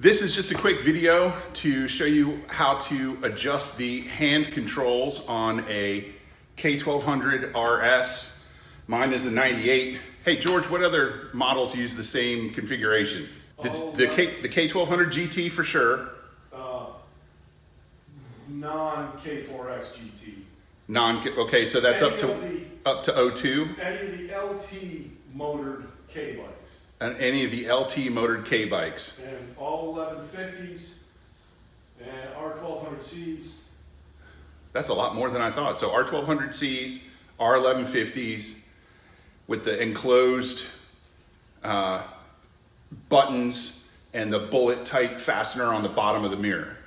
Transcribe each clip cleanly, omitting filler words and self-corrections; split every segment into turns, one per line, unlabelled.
This is just a quick video to show you how to adjust the hand controls on a K1200 RS. Mine is a 98. Hey George, what other models use the same configuration? The K1200 GT for sure.
Non-K4X GT.
Okay, so that's up to 02?
Any of the LT motored K bikes.
And any of the LT motored K bikes.
And all 1150s and R1200Cs.
That's a lot more than I thought. So R1200Cs, R1150s with the enclosed buttons and the bullet type fastener on the bottom of the mirror.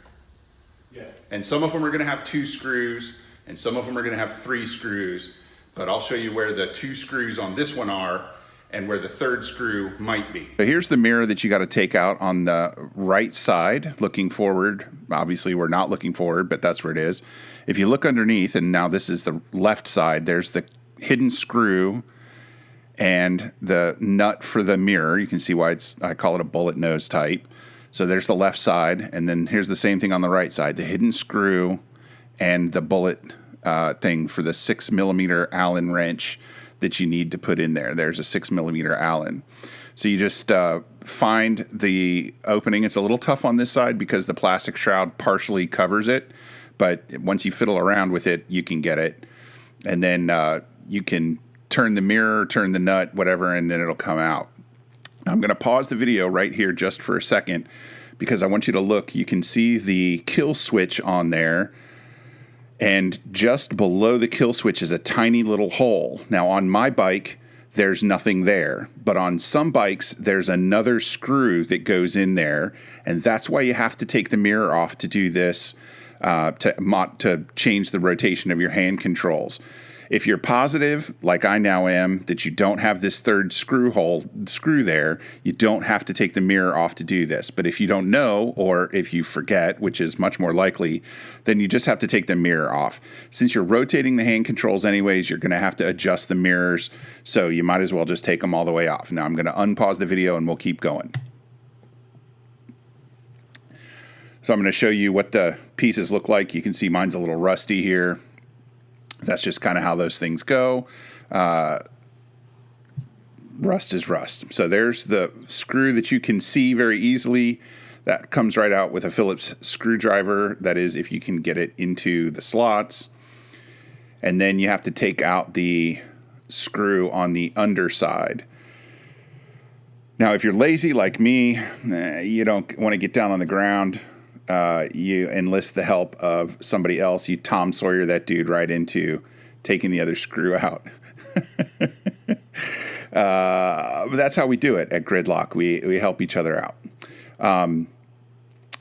Yeah.
And some of them are going to have 2 screws and some of them are going to have 3 screws, but I'll show you where the 2 screws on this one are and where the 3rd screw might be.
So here's the mirror that you got to take out on the right side, looking forward. Obviously, we're not looking forward, but that's where it is. If you look underneath, and now this is the left side, there's the hidden screw and the nut for the mirror. You can see why I call it a bullet nose type. So there's the left side, and then here's the same thing on the right side, the hidden screw and the bullet thing for the 6mm Allen wrench that you need to put in there. There's a 6mm Allen. So you just find the opening. It's a little tough on this side because the plastic shroud partially covers it, but once you fiddle around with it, you can get it. And then you can turn the mirror, turn the nut, whatever, and then it'll come out. I'm going to pause the video right here just for a second because I want you to look. You can see the kill switch on there. And just below the kill switch is a tiny little hole. Now on my bike, there's nothing there. But on some bikes, there's another screw that goes in there. And that's why you have to take the mirror off to do this, to change the rotation of your hand controls. If you're positive, like I now am, that you don't have this 3rd screw there, you don't have to take the mirror off to do this. But if you don't know, or if you forget, which is much more likely, then you just have to take the mirror off. Since you're rotating the hand controls anyways, you're going to have to adjust the mirrors, so you might as well just take them all the way off. Now I'm going to unpause the video and we'll keep going. So I'm going to show you what the pieces look like. You can see mine's a little rusty here. That's just kind of how those things go. Rust is rust. So there's the screw that you can see very easily. That comes right out with a Phillips screwdriver. That is, if you can get it into the slots. And then you have to take out the screw on the underside. Now, if you're lazy like me, you don't want to get down on the ground. You enlist the help of somebody else. You Tom Sawyer that dude right into taking the other screw out. But that's how we do it at Gridlock. We help each other out.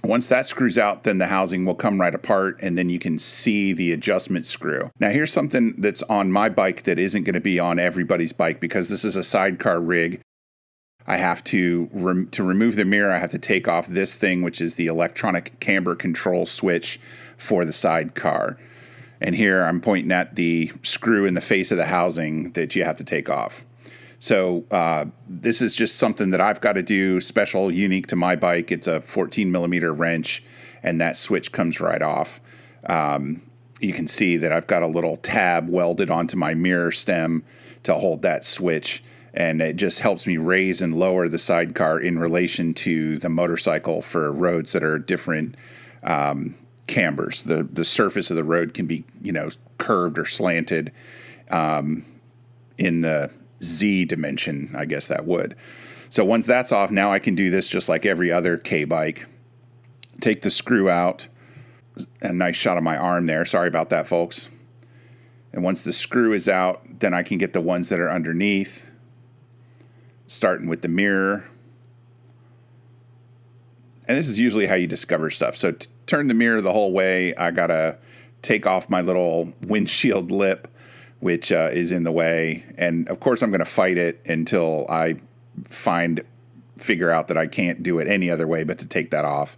Once that screws out, then the housing will come right apart, and then you can see the adjustment screw. Now, here's something that's on my bike that isn't going to be on everybody's bike because this is a sidecar rig. I have to remove the mirror, I have to take off this thing, which is the electronic camber control switch for the sidecar. And here I'm pointing at the screw in the face of the housing that you have to take off. So this is just something that I've got to do special, unique to my bike. It's a 14mm wrench, and that switch comes right off. You can see that I've got a little tab welded onto my mirror stem to hold that switch. And it just helps me raise and lower the sidecar in relation to the motorcycle for roads that are different cambers. The surface of the road can be, curved or slanted in the Z dimension, I guess that would. So once that's off, now I can do this just like every other K bike. Take the screw out. A nice shot of my arm there. Sorry about that, folks. And once the screw is out, then I can get the ones that are underneath. Starting with the mirror. And this is usually how you discover stuff. So to turn the mirror the whole way, I got to take off my little windshield lip, which is in the way. And of course, I'm going to fight it until I figure out that I can't do it any other way but to take that off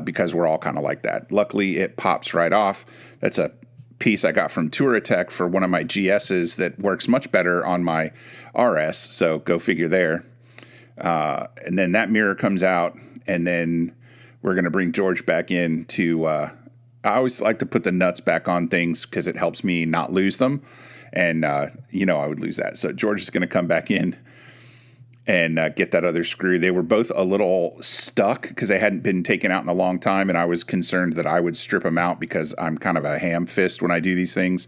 because we're all kind of like that. Luckily, it pops right off. That's a piece I got from Touratech for one of my GSs that works much better on my RS, so go figure there. And then that mirror comes out, and then we're going to bring George back in to, I always like to put the nuts back on things because it helps me not lose them. And, I would lose that. So George is going to come back in and get that other screw. They were both a little stuck because they hadn't been taken out in a long time, and I was concerned that I would strip them out because I'm kind of a ham fist when I do these things,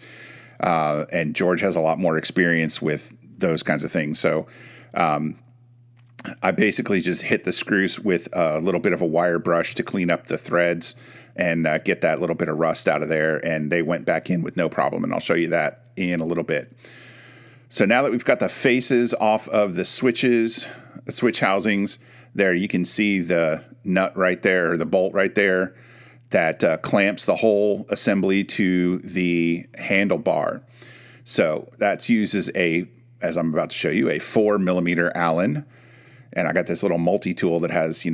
and George has a lot more experience with those kinds of things. So I basically just hit the screws with a little bit of a wire brush to clean up the threads and get that little bit of rust out of there, and they went back in with no problem, and I'll show you that in a little bit. So now that we've got the faces off of the switches, the switch housings, there you can see the nut right there, or the bolt right there, that clamps the whole assembly to the handlebar. So that uses as I'm about to show you, a 4mm Allen. And I got this little multi-tool that has,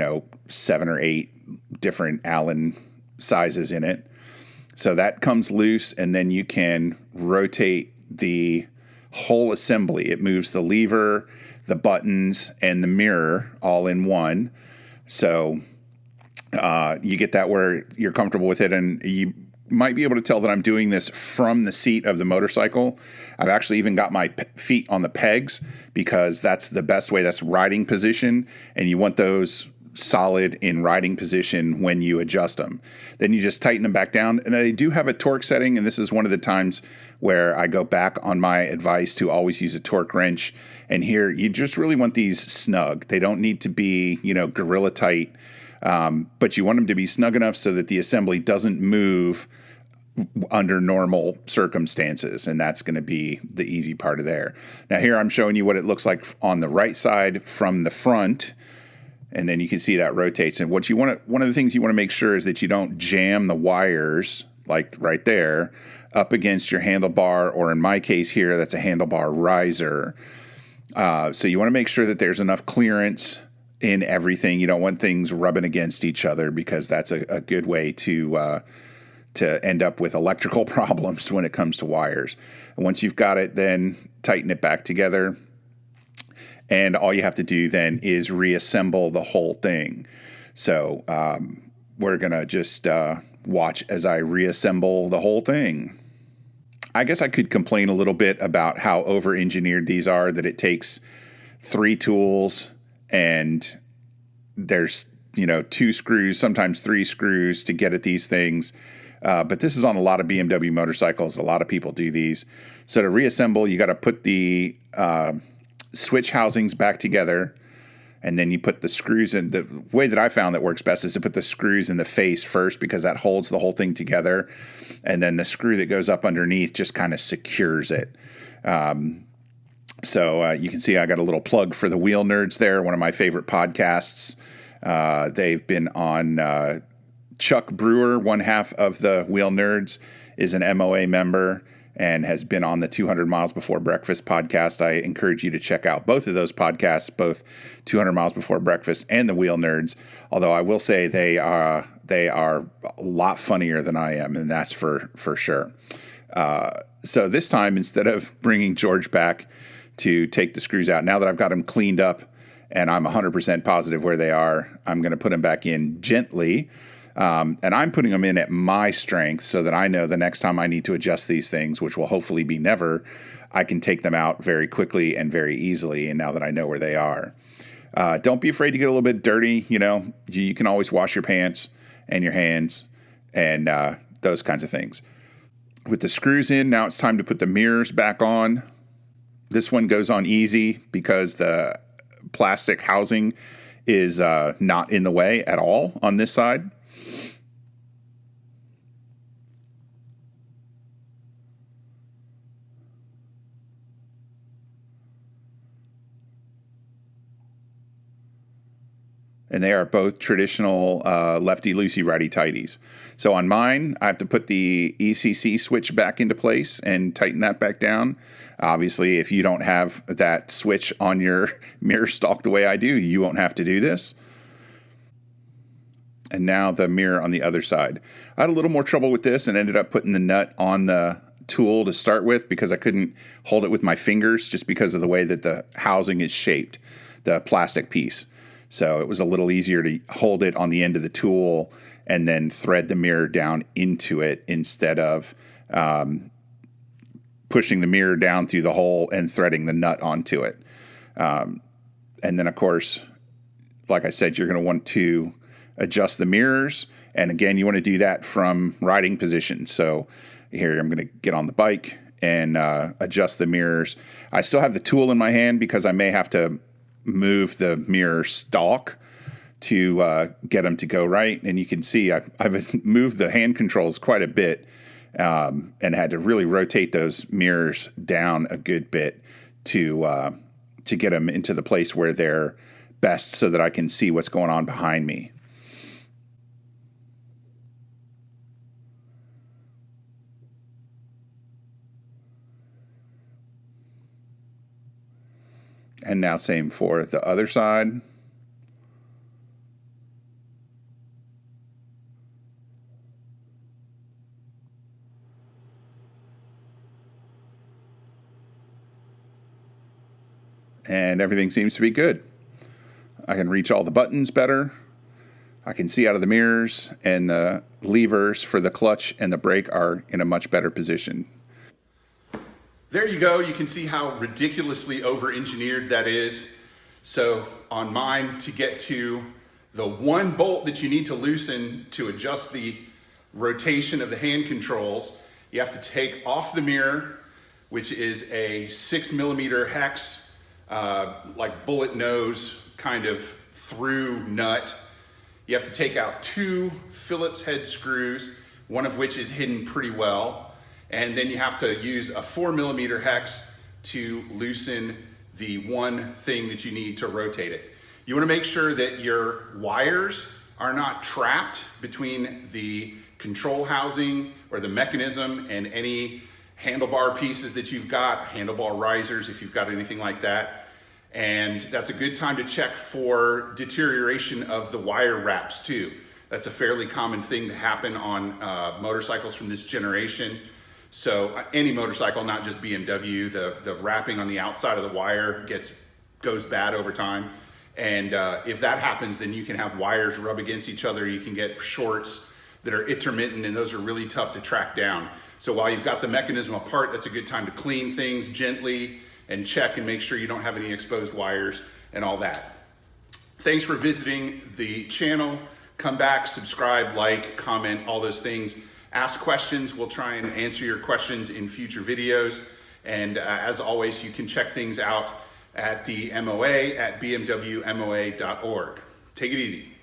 7 or 8 different Allen sizes in it. So that comes loose, and then you can rotate the whole assembly. It moves the lever, the buttons, and the mirror all in one. So you get that where you're comfortable with it, and you might be able to tell that I'm doing this from the seat of the motorcycle. I've actually even got my feet on the pegs because that's the best way. That's riding position, and you want those solid in riding position when you adjust them. Then you just tighten them back down, and they do have a torque setting, and this is one of the times where I go back on my advice to always use a torque wrench. And here you just really want these snug. They don't need to be gorilla tight, but you want them to be snug enough so that the assembly doesn't move under normal circumstances, and that's going to be the easy part of there. Now here I'm showing you what it looks like on the right side from the front. And then you can see that rotates. And what you want to, one of the things you want to make sure is that you don't jam the wires, like right there, up against your handlebar, or in my case here, that's a handlebar riser. So you want to make sure that there's enough clearance in everything. You don't want things rubbing against each other, because that's a good way to end up with electrical problems when it comes to wires. And once you've got it, then tighten it back together. And all you have to do then is reassemble the whole thing. So we're going to just watch as I reassemble the whole thing. I guess I could complain a little bit about how over-engineered these are, that it takes 3 tools and there's, 2 screws, sometimes 3 screws to get at these things. But this is on a lot of BMW motorcycles. A lot of people do these. So to reassemble, you got to put the switch housings back together, and then you put the screws in. The way that I found that works best is to put the screws in the face first, because that holds the whole thing together, and then the screw that goes up underneath just kind of secures it. So you can see I got a little plug for the Wheel Nerds there, one of my favorite podcasts. They've been on Chuck Brewer, one half of the Wheel Nerds, is an MOA member and has been on the 200 Miles Before Breakfast podcast. I encourage you to check out both of those podcasts, both 200 Miles Before Breakfast and the Wheel Nerds. Although I will say they are a lot funnier than I am, and that's for sure. So this time, instead of bringing George back to take the screws out, now that I've got them cleaned up and I'm 100% positive where they are, I'm going to put them back in gently. And I'm putting them in at my strength so that I know the next time I need to adjust these things, which will hopefully be never, I can take them out very quickly and very easily. And now that I know where they are, don't be afraid to get a little bit dirty. You can always wash your pants and your hands and those kinds of things. With the screws in, now it's time to put the mirrors back on. This one goes on easy because the plastic housing is not in the way at all on this side. And they are both traditional lefty-loosey, righty-tighties. So on mine, I have to put the ECC switch back into place and tighten that back down. Obviously, if you don't have that switch on your mirror stalk the way I do, you won't have to do this. And now the mirror on the other side. I had a little more trouble with this and ended up putting the nut on the tool to start with because I couldn't hold it with my fingers just because of the way that the housing is shaped, the plastic piece. So it was a little easier to hold it on the end of the tool and then thread the mirror down into it instead of pushing the mirror down through the hole and threading the nut onto it. And then, of course, like I said, you're going to want to adjust the mirrors. And again, you want to do that from riding position. So here I'm going to get on the bike and adjust the mirrors. I still have the tool in my hand because I may have to move the mirror stalk to get them to go right. And you can see I've moved the hand controls quite a bit and had to really rotate those mirrors down a good bit to get them into the place where they're best so that I can see what's going on behind me. And now same for the other side. And everything seems to be good. I can reach all the buttons better. I can see out of the mirrors, and the levers for the clutch and the brake are in a much better position.
There you go. You can see how ridiculously over-engineered that is. So on mine, to get to the one bolt that you need to loosen to adjust the rotation of the hand controls, you have to take off the mirror, which is a 6mm hex, like bullet nose kind of through nut. You have to take out 2 Phillips head screws, one of which is hidden pretty well. And then you have to use a 4mm hex to loosen the one thing that you need to rotate it. You want to make sure that your wires are not trapped between the control housing or the mechanism and any handlebar pieces that you've got, handlebar risers if you've got anything like that. And that's a good time to check for deterioration of the wire wraps too. That's a fairly common thing to happen on motorcycles from this generation. So any motorcycle, not just BMW, the wrapping on the outside of the wire goes bad over time. And if that happens, then you can have wires rub against each other. You can get shorts that are intermittent, and those are really tough to track down. So while you've got the mechanism apart, that's a good time to clean things gently and check and make sure you don't have any exposed wires and all that. Thanks for visiting the channel. Come back, subscribe, like, comment, all those things. Ask questions. We'll try and answer your questions in future videos. And as always, you can check things out at the MOA at bmwmoa.org. Take it easy.